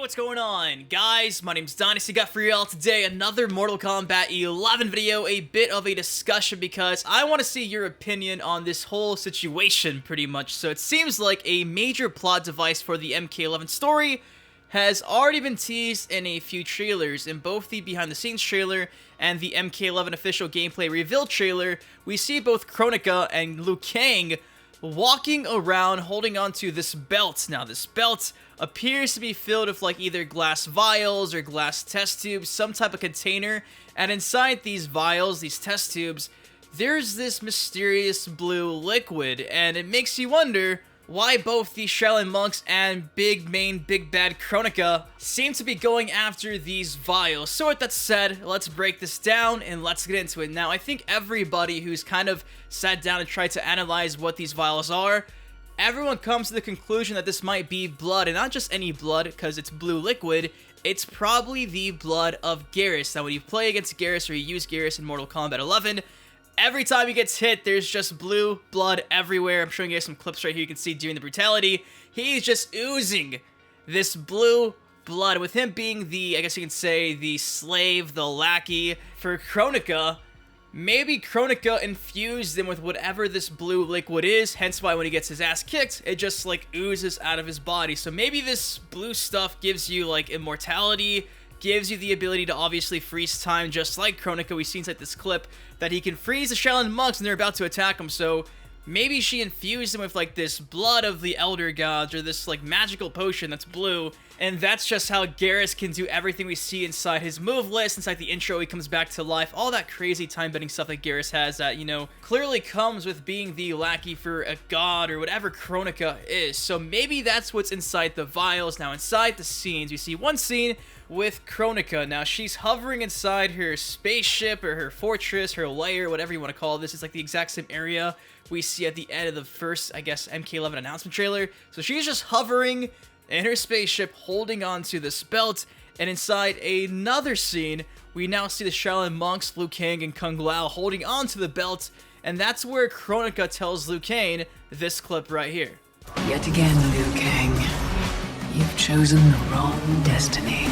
what's going on, guys? My name's Dynasty. Got for y'all today another Mortal Kombat 11 video, a bit of a discussion because I want to see your opinion on this whole situation pretty much. So it seems like a major plot device for the MK11 story has already been teased in a few trailers. In both the behind the scenes trailer and the MK11 official gameplay reveal trailer, we see both Kronika and Liu Kang walking around holding onto this belt. Now this belt appears to be filled with like either glass vials or glass test tubes, some type of container, and inside these vials, these test tubes, there's this mysterious blue liquid, and it makes you wonder why both the Shaolin monks and big bad Kronika seem to be going after these vials. So with that said, let's break this down and let's get into it. Now, I think everybody who's kind of sat down and tried to analyze what these vials are, everyone comes to the conclusion that this might be blood, and not just any blood, because it's blue liquid. It's probably the blood of Garrus. Now, when you play against Garrus or you use Garrus in Mortal Kombat 11, every time he gets hit, there's just blue blood everywhere. I'm showing you guys some clips right here. You can see during the brutality, he's just oozing this blue blood. With him being the, I guess you can say, the slave, the lackey for Kronika, maybe Kronika infused him with whatever this blue liquid is, hence why when he gets his ass kicked, it just like oozes out of his body. So maybe this blue stuff gives you like immortality, gives you the ability to obviously freeze time, just like Kronika. We see inside this clip that he can freeze the Shaolin monks and they're about to attack him, so maybe she infused him with like this blood of the Elder Gods or this like magical potion that's blue, and that's just how Garrus can do everything we see inside his move list. Inside the intro, he comes back to life, all that crazy time-bending stuff that Garrus has that, you know, clearly comes with being the lackey for a god or whatever Kronika is. So maybe that's what's inside the vials. Now, inside the scenes, we see one scene with Kronika. Now, she's hovering inside her spaceship or her fortress, her lair, whatever you want to call this. It's like the exact same area we see at the end of the first, I guess, MK11 announcement trailer. So she's just hovering in her spaceship, holding on to this belt. And inside another scene, we now see the Shaolin monks, Liu Kang and Kung Lao, holding on to the belt. And that's where Kronika tells Liu Kang this clip right here. Yet again, Liu Kang, you've chosen the wrong destiny.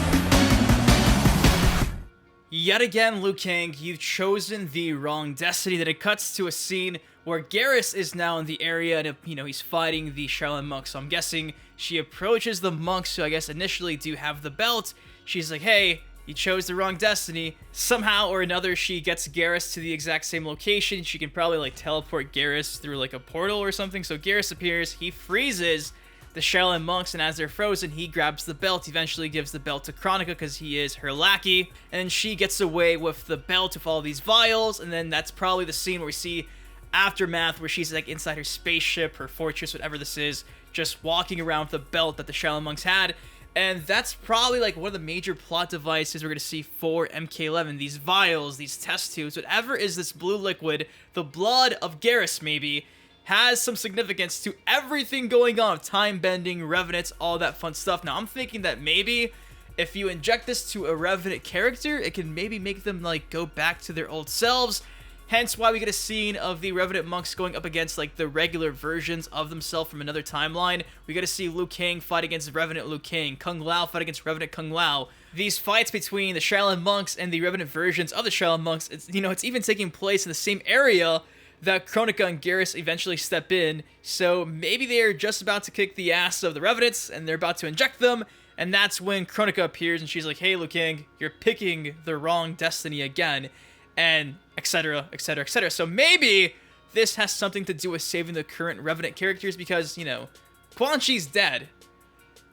Yet again, Liu Kang, you've chosen the wrong destiny. Then it cuts to a scene where Garrus is now in the area and, you know, he's fighting the Shaolin monks. So I'm guessing she approaches the monks who I guess initially do have the belt. She's like, hey, you chose the wrong destiny. Somehow or another, she gets Garrus to the exact same location. She can probably like teleport Garrus through like a portal or something. So Garrus appears, he freezes the Shaolin monks, and as they're frozen, he grabs the belt, eventually gives the belt to Kronika because he is her lackey, and then she gets away with the belt with all these vials. And then that's probably the scene where we see aftermath, where she's like inside her spaceship, her fortress, whatever this is, just walking around with the belt that the Shaolin monks had. And that's probably like one of the major plot devices we're going to see for MK11. These vials, these test tubes, whatever is this blue liquid, the blood of Garrus maybe, has some significance to everything going on, time bending, revenants, all that fun stuff. Now, I'm thinking that maybe if you inject this to a revenant character, it can maybe make them like go back to their old selves. Hence why we get a scene of the revenant monks going up against like the regular versions of themselves from another timeline. We get to see Liu Kang fight against revenant Liu Kang, Kung Lao fight against revenant Kung Lao. These fights between the Shaolin monks and the revenant versions of the Shaolin monks, it's, you know, it's even taking place in the same area that Kronika and Garrus eventually step in. So maybe they're just about to kick the ass of the revenants and they're about to inject them, and that's when Kronika appears and she's like, hey Liu Kang, you're picking the wrong destiny again, and etc, etc, etc. So maybe this has something to do with saving the current revenant characters because, you know, Quan Chi's dead.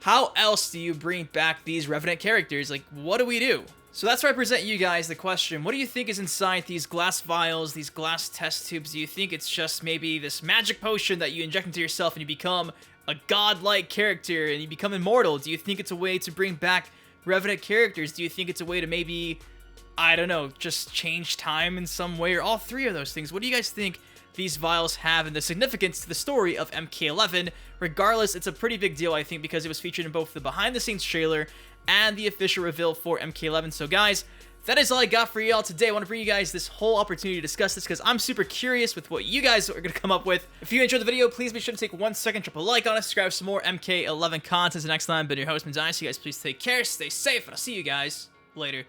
How else do you bring back these revenant characters? Like, what do we do? So that's where I present you guys the question. What do you think is inside these glass vials, these glass test tubes? Do you think it's just maybe this magic potion that you inject into yourself and you become a godlike character and you become immortal? Do you think it's a way to bring back revenant characters? Do you think it's a way to maybe, I don't know, just change time in some way, or all three of those things? What do you guys think these vials have and the significance to the story of MK11? Regardless, it's a pretty big deal, I think, because it was featured in both the behind the scenes trailer and the official reveal for MK11. So guys, That is all I got for y'all today. I want to bring you guys this whole opportunity to discuss this because I'm super curious with what you guys are going to come up with. If you enjoyed the video, please be sure to take 1 second, drop a like on it, subscribe for some more MK11 content. Until next time, been your host, Dynasty. You guys please take care, stay safe, and I'll see you guys later.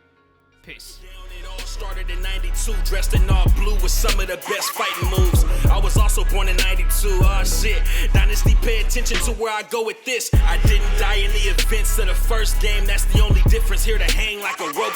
Peace. It all started in 92, dressed in all blue with some of the best fighting moves. I was also born in 92, oh shit. Dynasty, pay attention to where I go with this. I didn't die in the events of the first game, that's the only difference. Here to hang like a rope